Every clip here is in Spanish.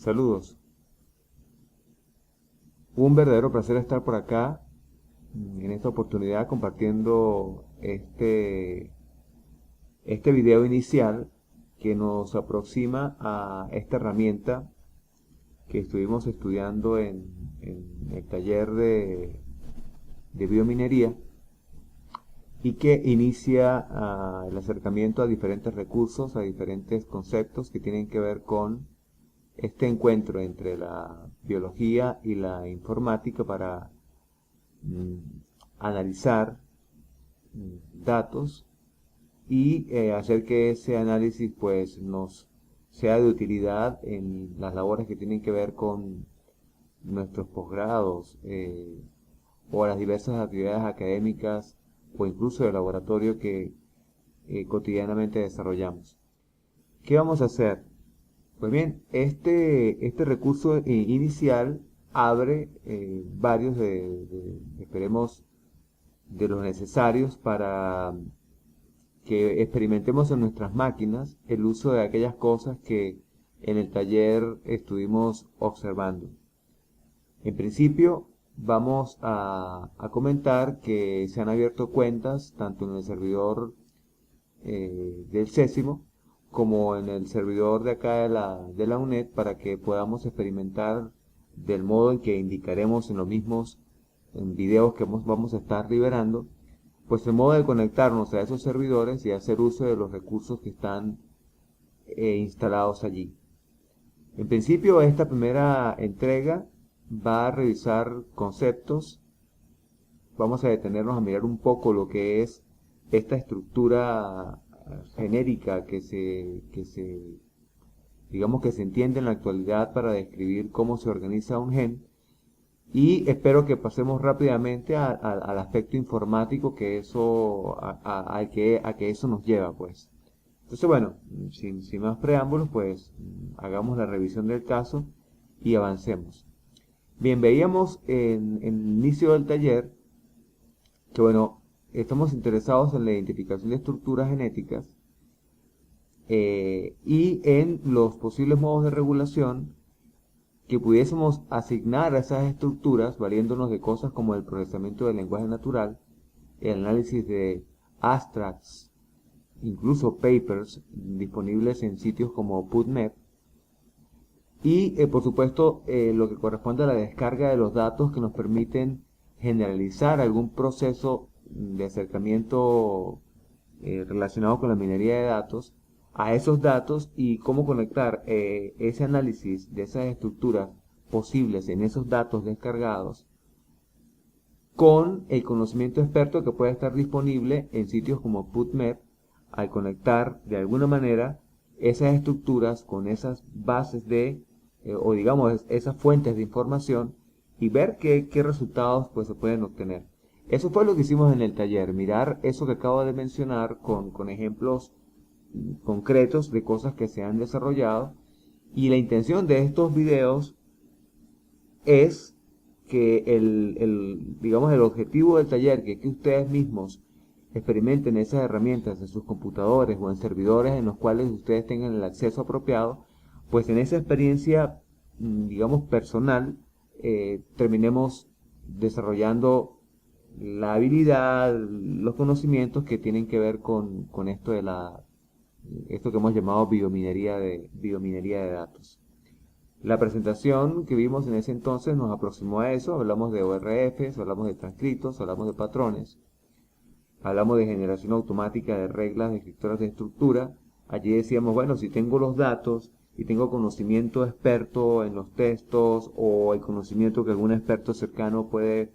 Saludos. Un verdadero placer estar por acá en esta oportunidad compartiendo este video inicial que nos aproxima a esta herramienta que estuvimos estudiando en el taller de biominería y que inicia el acercamiento a diferentes recursos, a diferentes conceptos que tienen que ver con este encuentro entre la biología y la informática para mm, analizar datos y hacer que ese análisis pues nos sea de utilidad en las labores que tienen que ver con nuestros posgrados o las diversas actividades académicas o incluso de laboratorio que cotidianamente desarrollamos. ¿Qué vamos a hacer? Pues bien, este recurso inicial abre varios esperemos, de los necesarios para que experimentemos en nuestras máquinas el uso de aquellas cosas que en el taller estuvimos observando. En principio, vamos a comentar que se han abierto cuentas tanto en el servidor del Césimo como en el servidor de acá de la UNED para que podamos experimentar del modo en que indicaremos en los mismos en videos que vamos a estar liberando, pues el modo de conectarnos a esos servidores y hacer uso de los recursos que están instalados allí. En principio, esta primera entrega va a revisar conceptos. Vamos a detenernos a mirar un poco lo que es esta estructura genérica digamos que se entiende en la actualidad para describir cómo se organiza un gen. Y espero que pasemos rápidamente al aspecto informático que eso, a que eso nos lleva, pues. Entonces, bueno, sin más preámbulos, pues hagamos la revisión del caso y avancemos. Bien, veíamos en el inicio del taller que, bueno, estamos interesados en la identificación de estructuras genéticas y en los posibles modos de regulación que pudiésemos asignar a esas estructuras valiéndonos de cosas como el procesamiento del lenguaje natural, el análisis de abstracts, incluso papers disponibles en sitios como PubMed, y por supuesto lo que corresponde a la descarga de los datos que nos permiten generalizar algún proceso de acercamiento relacionado con la minería de datos a esos datos y cómo conectar ese análisis de esas estructuras posibles en esos datos descargados con el conocimiento experto que puede estar disponible en sitios como PubMed al conectar de alguna manera esas estructuras con esas bases o digamos esas fuentes de información y ver qué resultados pues se pueden obtener. Eso fue lo que hicimos en el taller, mirar eso que acabo de mencionar con ejemplos concretos de cosas que se han desarrollado y la intención de estos videos es que digamos, el objetivo del taller, que es que ustedes mismos experimenten esas herramientas en sus computadores o en servidores en los cuales ustedes tengan el acceso apropiado, pues en esa experiencia, digamos, personal, terminemos desarrollando la habilidad, los conocimientos que tienen que ver con esto que hemos llamado biominería de datos. La presentación que vimos en ese entonces nos aproximó a eso, hablamos de ORFs, hablamos de transcritos, hablamos de patrones, hablamos de generación automática de reglas descriptoras de estructura. Allí decíamos, bueno, si tengo los datos y tengo conocimiento experto en los textos o el conocimiento que algún experto cercano puede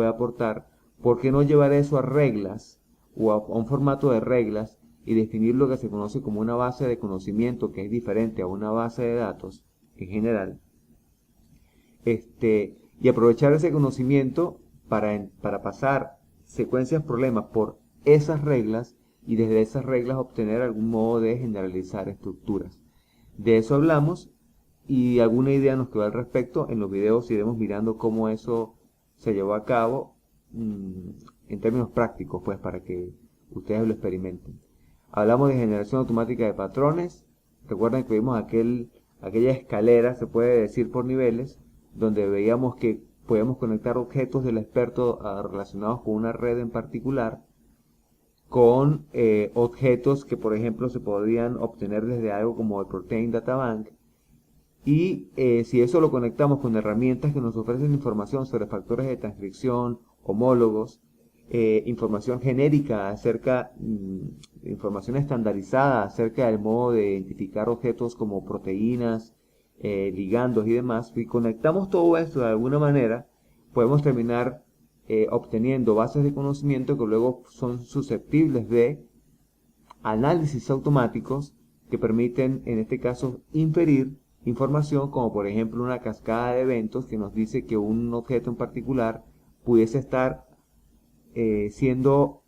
aportar, ¿por qué no llevar eso a reglas o a un formato de reglas y definir lo que se conoce como una base de conocimiento que es diferente a una base de datos en general? Y aprovechar ese conocimiento para pasar secuencias problemas por esas reglas y desde esas reglas obtener algún modo de generalizar estructuras. De eso hablamos y alguna idea nos quedó al respecto. En los videos iremos mirando cómo eso se llevó a cabo en términos prácticos, pues para que ustedes lo experimenten. Hablamos de generación automática de patrones. Recuerden que vimos aquella escalera, se puede decir, por niveles, donde veíamos que podemos conectar objetos del experto relacionados con una red en particular, con objetos que, por ejemplo, se podrían obtener desde algo como el Protein Data Bank. Y si eso lo conectamos con herramientas que nos ofrecen información sobre factores de transcripción, homólogos, información genérica acerca, información estandarizada acerca del modo de identificar objetos como proteínas, ligandos y demás, si conectamos todo esto de alguna manera, podemos terminar obteniendo bases de conocimiento que luego son susceptibles de análisis automáticos que permiten, en este caso, inferir información como por ejemplo una cascada de eventos que nos dice que un objeto en particular pudiese estar siendo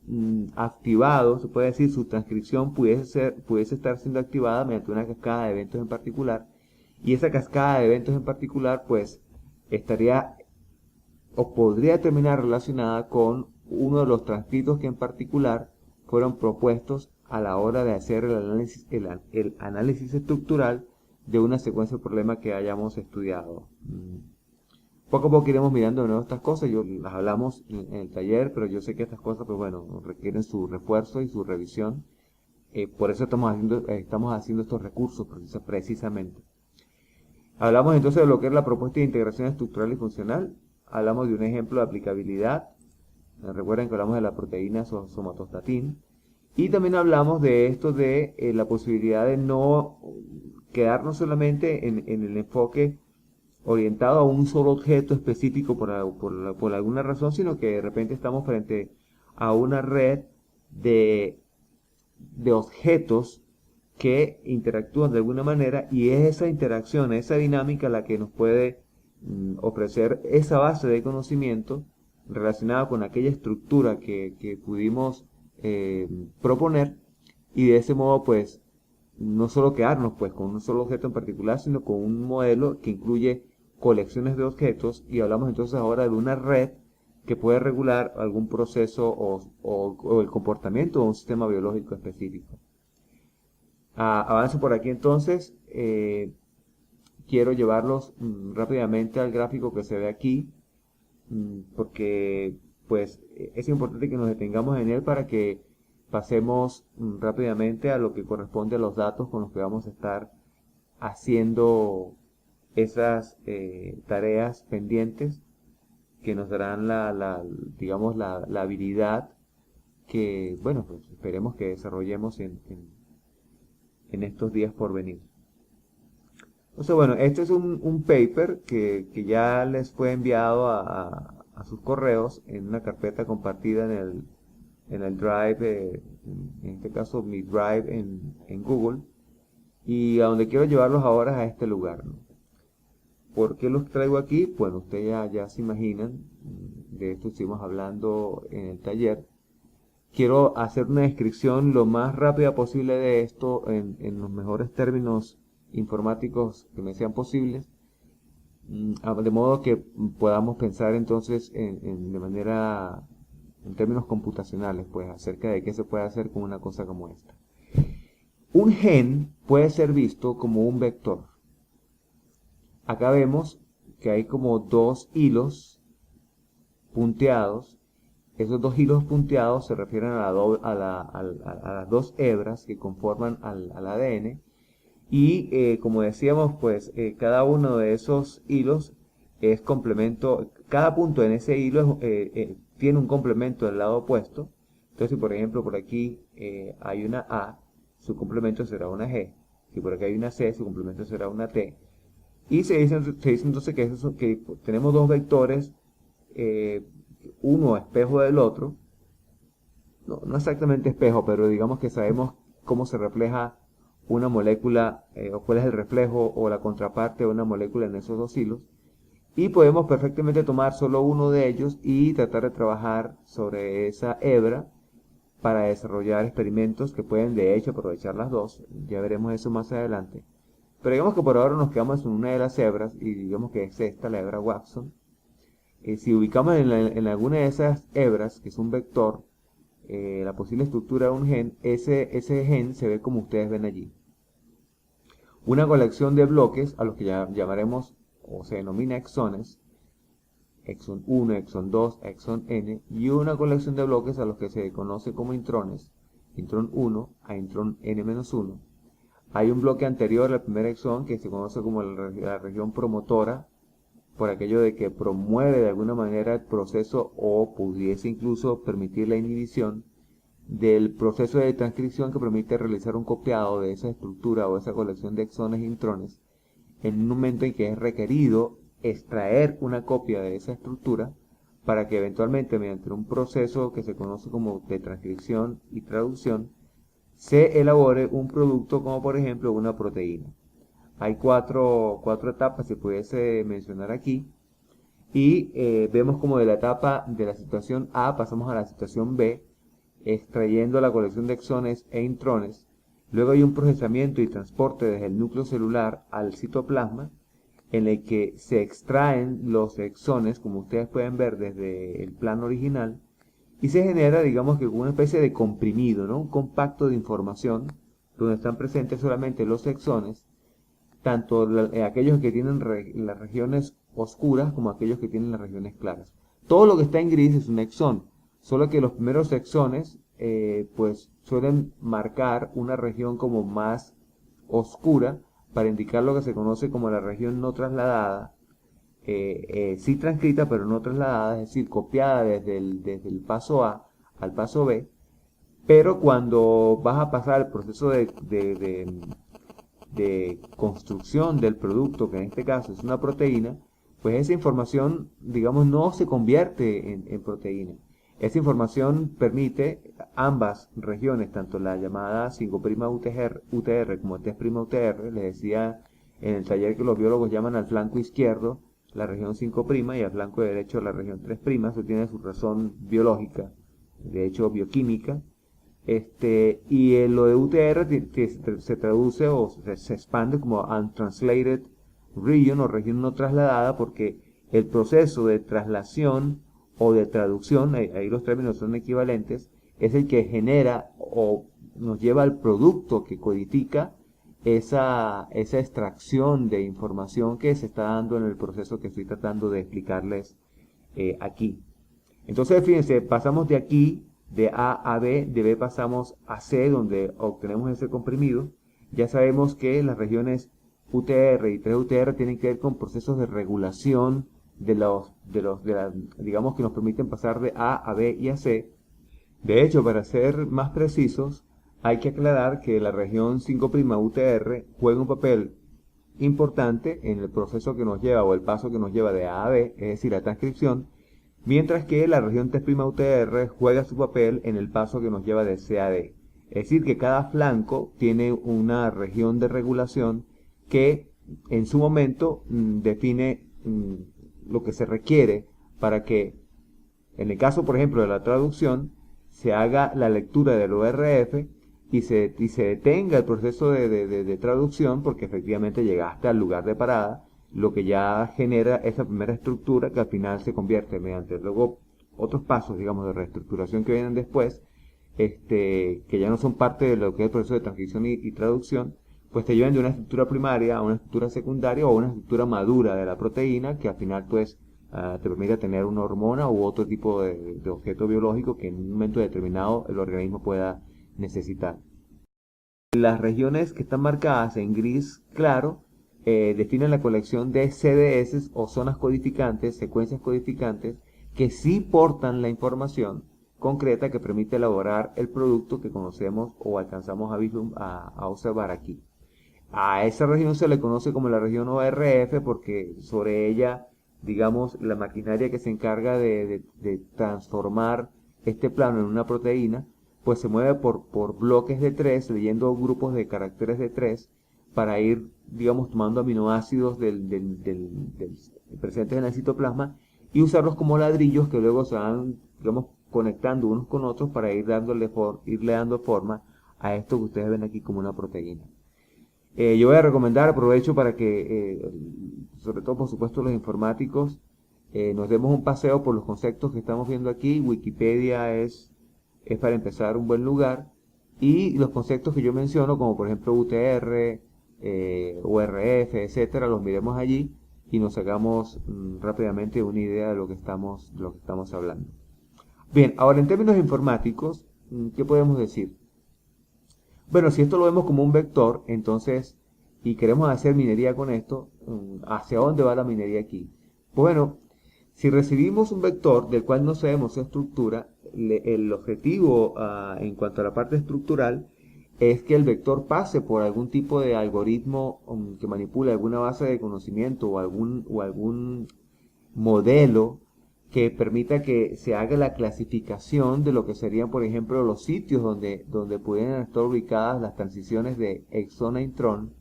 activado, se puede decir, su transcripción pudiese estar siendo activada mediante una cascada de eventos en particular, y esa cascada de eventos en particular pues estaría o podría terminar relacionada con uno de los transcritos que en particular fueron propuestos a la hora de hacer el análisis estructural de una secuencia de problemas que hayamos estudiado. Poco a poco iremos mirando de nuevo estas cosas, yo las hablamos en el taller, pero yo sé que estas cosas, pues bueno, requieren su refuerzo y su revisión. Por eso estamos haciendo estos recursos precisamente. Hablamos entonces de lo que es la propuesta de integración estructural y funcional. Hablamos de un ejemplo de aplicabilidad. Recuerden que hablamos de la proteína somatostatin. Y también hablamos de esto de la posibilidad de no quedarnos solamente en el enfoque orientado a un solo objeto específico por alguna razón, sino que de repente estamos frente a una red de, de objetos que interactúan de alguna manera, y es esa interacción, esa dinámica la que nos puede ofrecer esa base de conocimiento relacionada con aquella estructura que pudimos proponer, y de ese modo pues no solo quedarnos pues con un solo objeto en particular, sino con un modelo que incluye colecciones de objetos, y hablamos entonces ahora de una red que puede regular algún proceso o el comportamiento de un sistema biológico específico. Avanzo por aquí entonces. Quiero llevarlos rápidamente al gráfico que se ve aquí, porque pues es importante que nos detengamos en él para que pasemos rápidamente a lo que corresponde a los datos con los que vamos a estar haciendo esas tareas pendientes que nos darán digamos, la habilidad que, bueno, pues esperemos que desarrollemos en estos días por venir. Entonces, bueno, este es un paper que ya les fue enviado a sus correos en una carpeta compartida en el Drive, en este caso mi Drive en Google, y a donde quiero llevarlos ahora es a este lugar, ¿no? ¿Por qué los traigo aquí? Bueno, ustedes ya se imaginan, de esto estuvimos hablando en el taller. Quiero hacer una descripción lo más rápida posible de esto en los mejores términos informáticos que me sean posibles, de modo que podamos pensar entonces de manera, en términos computacionales, pues acerca de qué se puede hacer con una cosa como esta. Un gen puede ser visto como un vector. Acá vemos que hay como dos hilos punteados. Esos dos hilos punteados se refieren a las dos hebras que conforman al ADN. Y como decíamos, pues cada uno de esos hilos es complemento, cada punto en ese hilo tiene un complemento del lado opuesto. Entonces, si por ejemplo por aquí hay una A, su complemento será una G. Si por aquí hay una C, su complemento será una T. Y se dice entonces que tenemos dos vectores, uno espejo del otro. No exactamente espejo, pero digamos que sabemos cómo se refleja una molécula, o cuál es el reflejo o la contraparte de una molécula en esos dos hilos. Y podemos perfectamente tomar solo uno de ellos y tratar de trabajar sobre esa hebra para desarrollar experimentos que pueden de hecho aprovechar las dos. Ya veremos eso más adelante. Pero digamos que por ahora nos quedamos en una de las hebras, y digamos que es esta, la hebra Watson. Si ubicamos en alguna de esas hebras, que es un vector, la posible estructura de un gen, ese gen se ve como ustedes ven allí. una colección de bloques a los que llamaremos o se denomina exones, exon 1, exon 2, exon n, y una colección de bloques a los que se conoce como intrones, intron 1 a intron n-1. Hay un bloque anterior al primer exón que se conoce como la región promotora, por aquello de que promueve de alguna manera el proceso o pudiese incluso permitir la inhibición del proceso de transcripción que permite realizar un copiado de esa estructura o esa colección de exones e intrones en un momento en que es requerido extraer una copia de esa estructura para que eventualmente mediante un proceso que se conoce como de transcripción y traducción se elabore un producto como por ejemplo una proteína. Hay cuatro etapas, se pudiese mencionar aquí, y vemos como de la etapa de la situación A pasamos a la situación B, extrayendo la colección de exones e intrones. Luego hay un procesamiento y transporte desde el núcleo celular al citoplasma, en el que se extraen los exones, como ustedes pueden ver desde el plano original, y se genera, digamos que una especie de comprimido, ¿no? Un compacto de información, donde están presentes solamente los exones, tanto aquellos que tienen las regiones oscuras como aquellos que tienen las regiones claras. Todo lo que está en gris es un exón, solo que los primeros exones pues suelen marcar una región como más oscura para indicar lo que se conoce como la región no trasladada, sí transcrita pero no trasladada, es decir, copiada desde el paso A al paso B, pero cuando vas a pasar el proceso de construcción del producto, que en este caso es una proteína, pues esa información, digamos, no se convierte en proteína. Esa información permite ambas regiones, tanto la llamada 5' UTR como 3' UTR, les decía en el taller que los biólogos llaman al flanco izquierdo la región 5' y al flanco derecho la región 3', eso tiene su razón biológica, de hecho bioquímica. Y lo de UTR se traduce o se expande como Untranslated Region o región no trasladada, porque el proceso de traslación o de traducción, ahí los términos son equivalentes, es el que genera o nos lleva al producto que codifica esa extracción de información que se está dando en el proceso que estoy tratando de explicarles aquí. Entonces, fíjense, pasamos de aquí, de A a B, de B pasamos a C, donde obtenemos ese comprimido. Ya sabemos que las regiones UTR y 3UTR tienen que ver con procesos de regulación digamos que nos permiten pasar de A a B y a C. De hecho, para ser más precisos, hay que aclarar que la región 5' UTR juega un papel importante en el proceso que nos lleva o el paso que nos lleva de A a B, es decir, la transcripción, mientras que la región T' UTR juega su papel en el paso que nos lleva de C a D. Es decir, que cada flanco tiene una región de regulación que en su momento define lo que se requiere para que, en el caso, por ejemplo, de la traducción, se haga la lectura del ORF y se detenga el proceso de traducción porque efectivamente llegaste al lugar de parada, lo que ya genera esa primera estructura que al final se convierte mediante luego otros pasos, digamos, de reestructuración que vienen después, que ya no son parte de lo que es el proceso de transcripción y traducción, pues te llevan de una estructura primaria a una estructura secundaria o a una estructura madura de la proteína que al final pues te permite tener una hormona u otro tipo de objeto biológico que en un momento determinado el organismo pueda necesitar. Las regiones que están marcadas en gris claro definen la colección de CDS o zonas codificantes, secuencias codificantes, que sí portan la información concreta que permite elaborar el producto que conocemos o alcanzamos a observar aquí. A esa región se le conoce como la región ORF porque sobre ella, digamos, la maquinaria que se encarga de transformar este plano en una proteína, pues se mueve por bloques de 3, leyendo grupos de caracteres de 3, para ir, digamos, tomando aminoácidos presentes en el citoplasma y usarlos como ladrillos que luego se van, digamos, conectando unos con otros para irle dando forma a esto que ustedes ven aquí como una proteína. Yo voy a recomendar, aprovecho para que, sobre todo por supuesto los informáticos, nos demos un paseo por los conceptos que estamos viendo aquí. Wikipedia es para empezar un buen lugar. Y los conceptos que yo menciono, como por ejemplo UTR, URF, etcétera, los miremos allí y nos hagamos rápidamente una idea de lo que estamos hablando. Bien, ahora en términos informáticos, ¿qué podemos decir? Bueno, si esto lo vemos como un vector, entonces, y queremos hacer minería con esto, ¿hacia dónde va la minería aquí? Pues bueno, si recibimos un vector del cual no sabemos su estructura, el objetivo en cuanto a la parte estructural es que el vector pase por algún tipo de algoritmo que manipule alguna base de conocimiento o algún modelo que permita que se haga la clasificación de lo que serían, por ejemplo, los sitios donde pudieran estar ubicadas las transiciones de exón a intrón,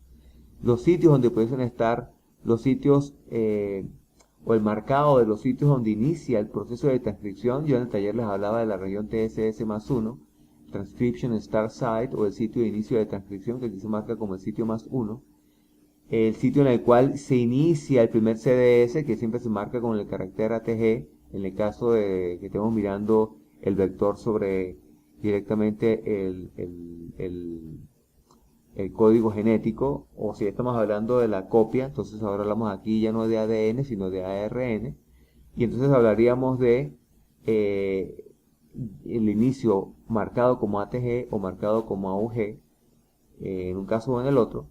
los sitios donde pudiesen estar los sitios o el marcado de los sitios donde inicia el proceso de transcripción. Yo en el taller les hablaba de la región TSS más 1, Transcription Start Site, o el sitio de inicio de transcripción, que aquí se marca como el sitio más 1. El sitio en el cual se inicia el primer CDS, que siempre se marca con el carácter ATG, en el caso de que estemos mirando el vector sobre directamente el código genético, o si estamos hablando de la copia, entonces ahora hablamos aquí ya no de ADN, sino de ARN, y entonces hablaríamos de el inicio marcado como ATG o marcado como AUG, en un caso o en el otro.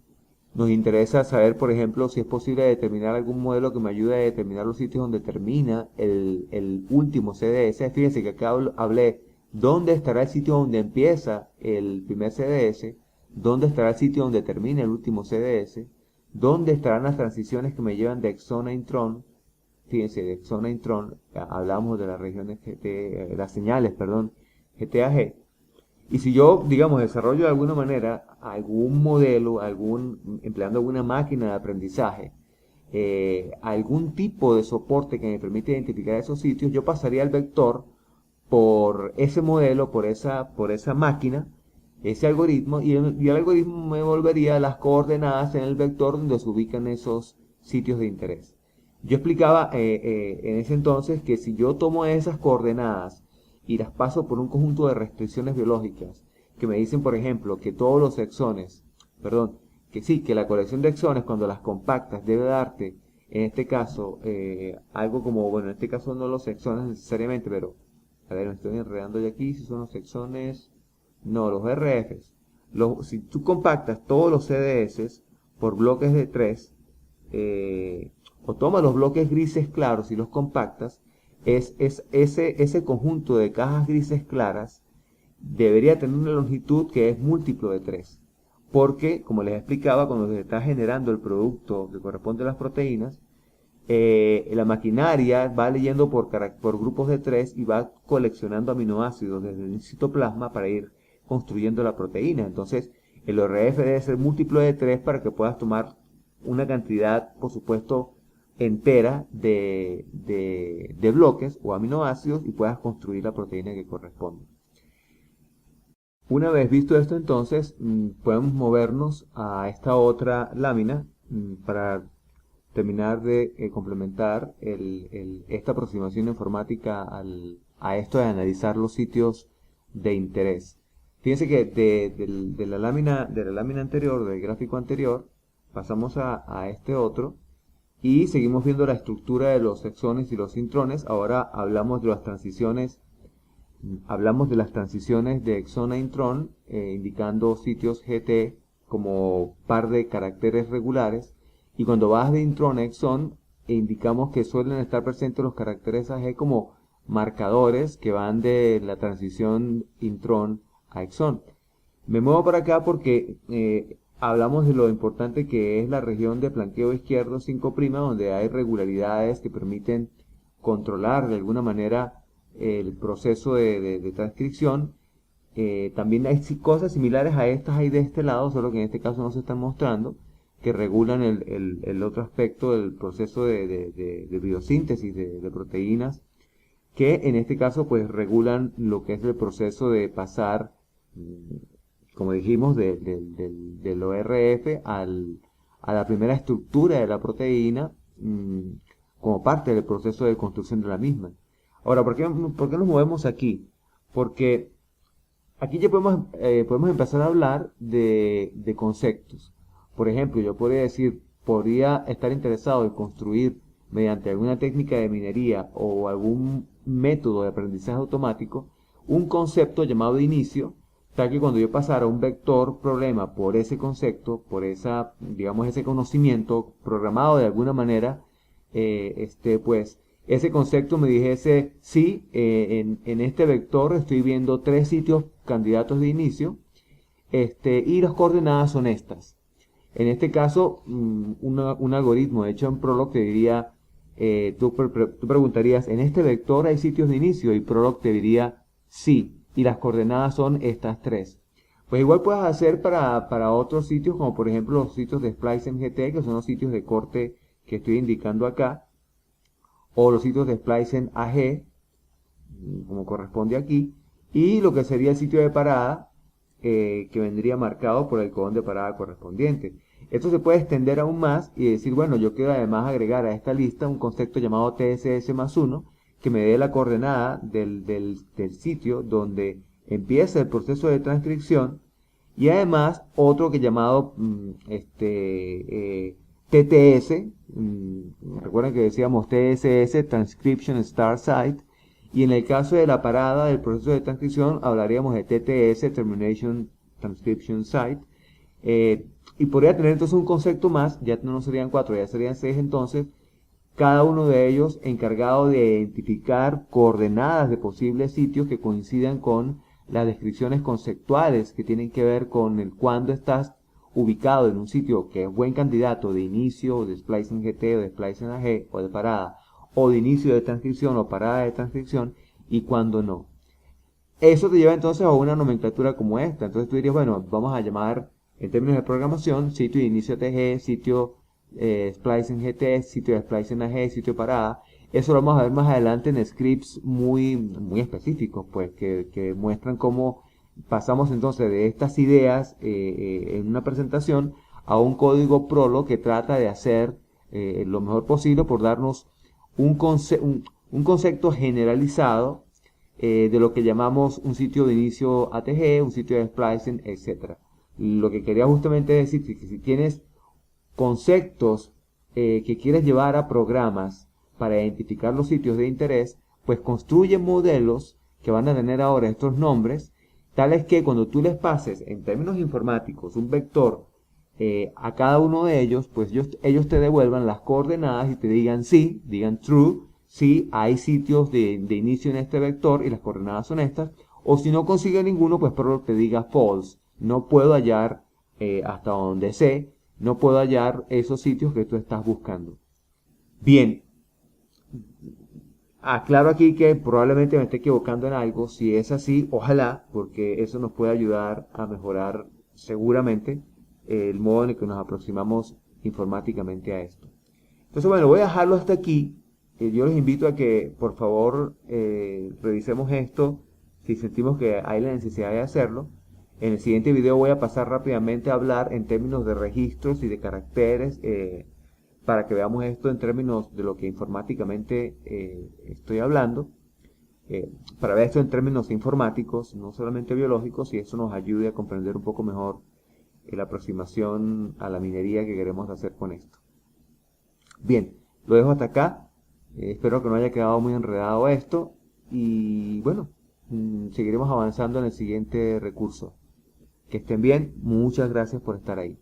Nos interesa saber, por ejemplo, si es posible determinar algún modelo que me ayude a determinar los sitios donde termina el último CDS. Fíjense que acá hablé dónde estará el sitio donde empieza el primer CDS, dónde estará el sitio donde termina el último CDS, dónde estarán las transiciones que me llevan de exón a intrón. Fíjense, de exón a intrón, hablamos de las regiones las señales, perdón, GTAG. Y si yo, digamos, desarrollo de alguna manera algún modelo, empleando alguna máquina de aprendizaje, algún tipo de soporte que me permite identificar esos sitios, yo pasaría el vector por ese modelo, por esa máquina, ese algoritmo, y el algoritmo me volvería las coordenadas en el vector donde se ubican esos sitios de interés. Yo explicaba en ese entonces que si yo tomo esas coordenadas y las paso por un conjunto de restricciones biológicas que me dicen, por ejemplo, que todos los exones, perdón, que sí, que la colección de exones cuando las compactas debe darte, en este caso, algo como, bueno, en este caso no los exones necesariamente, pero, a ver, me estoy enredando ya aquí, si son los exones, no, los RFs. Si tú compactas todos los CDS por bloques de 3, o toma los bloques grises claros y los compactas, ese conjunto de cajas grises claras debería tener una longitud que es múltiplo de 3. Porque, como les explicaba, cuando se está generando el producto que corresponde a las proteínas, la maquinaria va leyendo por grupos de 3 y va coleccionando aminoácidos desde el citoplasma para ir construyendo la proteína. Entonces, el ORF debe ser múltiplo de 3 para que puedas tomar una cantidad, por supuesto, entera de bloques o aminoácidos y puedas construir la proteína que corresponde. Una vez visto esto, entonces podemos movernos a esta otra lámina para terminar de complementar esta aproximación informática a esto de analizar los sitios de interés. Fíjense que de la lámina anterior, del gráfico anterior, pasamos a este otro y seguimos viendo la estructura de los exones y los intrones. Ahora hablamos de las transiciones de exón a intrón, indicando sitios GT como par de caracteres regulares, y cuando vas de intrón a exón, indicamos que suelen estar presentes los caracteres AG como marcadores que van de la transición intrón a exón. Me muevo para acá porque hablamos de lo importante que es la región de flanqueo izquierdo 5', donde hay regularidades que permiten controlar de alguna manera el proceso de transcripción. También hay cosas similares a estas ahí de este lado, solo que en este caso no se están mostrando, que regulan el otro aspecto del proceso de biosíntesis de proteínas, que en este caso pues regulan lo que es el proceso de pasar, como dijimos, del ORF a la primera estructura de la proteína como parte del proceso de construcción de la misma. Ahora, ¿por qué nos movemos aquí? Porque aquí ya podemos empezar a hablar de conceptos. Por ejemplo, yo podría decir, podría estar interesado en construir mediante alguna técnica de minería o algún método de aprendizaje automático un concepto llamado de inicio, tal que cuando yo pasara un vector problema por ese concepto, por esa, digamos, ese conocimiento programado de alguna manera, pues ese concepto me dijese, sí, en este vector estoy viendo 3 sitios candidatos de inicio, y las coordenadas son estas. En este caso, un algoritmo hecho en Prolog te diría, tú preguntarías, ¿en este vector hay sitios de inicio? Y Prolog te diría, sí, y las coordenadas son estas 3. Pues igual puedes hacer para otros sitios, como por ejemplo los sitios de Splice GT, que son los sitios de corte que estoy indicando acá, o los sitios de Splice AG, como corresponde aquí, y lo que sería el sitio de parada, que vendría marcado por el codón de parada correspondiente. Esto se puede extender aún más y decir, bueno, yo quiero además agregar a esta lista un concepto llamado TSS más 1, que me dé la coordenada del sitio donde empieza el proceso de transcripción, y además otro que llamado TTS, recuerden que decíamos TSS, Transcription Start Site, y en el caso de la parada del proceso de transcripción hablaríamos de TTS, Termination Transcription Site, y podría tener entonces un concepto más, ya no serían 4, ya serían 6 entonces, cada uno de ellos encargado de identificar coordenadas de posibles sitios que coincidan con las descripciones conceptuales que tienen que ver con el cuándo estás ubicado en un sitio que es buen candidato de inicio, o de splicing GT, o de splicing AG, o de parada, o de inicio de transcripción, o parada de transcripción, y cuándo no. Eso te lleva entonces a una nomenclatura como esta. Entonces tú dirías, bueno, vamos a llamar en términos de programación sitio de inicio TG, sitio splicing GT, sitio de splicing AG, sitio de parada. Eso lo vamos a ver más adelante en scripts muy específicos, pues, que muestran cómo pasamos entonces de estas ideas en una presentación a un código Prolog que trata de hacer lo mejor posible por darnos un concepto generalizado de lo que llamamos un sitio de inicio ATG, un sitio de splicing, etc. Lo que quería justamente decir es que si tienes conceptos que quieres llevar a programas para identificar los sitios de interés, pues construye modelos que van a tener ahora estos nombres, tales que cuando tú les pases en términos informáticos un vector a cada uno de ellos, pues ellos te devuelvan las coordenadas y te digan sí, digan true, si hay sitios de inicio en este vector y las coordenadas son estas, o si no consigue ninguno, pues por lo que te diga false, no puedo hallar hasta donde sé, no puedo hallar esos sitios que tú estás buscando. Bien, aclaro aquí que probablemente me esté equivocando en algo. Si es así, ojalá, porque eso nos puede ayudar a mejorar seguramente el modo en el que nos aproximamos informáticamente a esto. Entonces, bueno, voy a dejarlo hasta aquí. Yo les invito a que, por favor, revisemos esto si sentimos que hay la necesidad de hacerlo. En el siguiente video voy a pasar rápidamente a hablar en términos de registros y de caracteres, para que veamos esto en términos de lo que informáticamente estoy hablando, para ver esto en términos informáticos, no solamente biológicos, y eso nos ayude a comprender un poco mejor la aproximación a la minería que queremos hacer con esto. Bien, lo dejo hasta acá. Espero que no haya quedado muy enredado esto. Y bueno, seguiremos avanzando en el siguiente recurso. Que estén bien. Muchas gracias por estar ahí.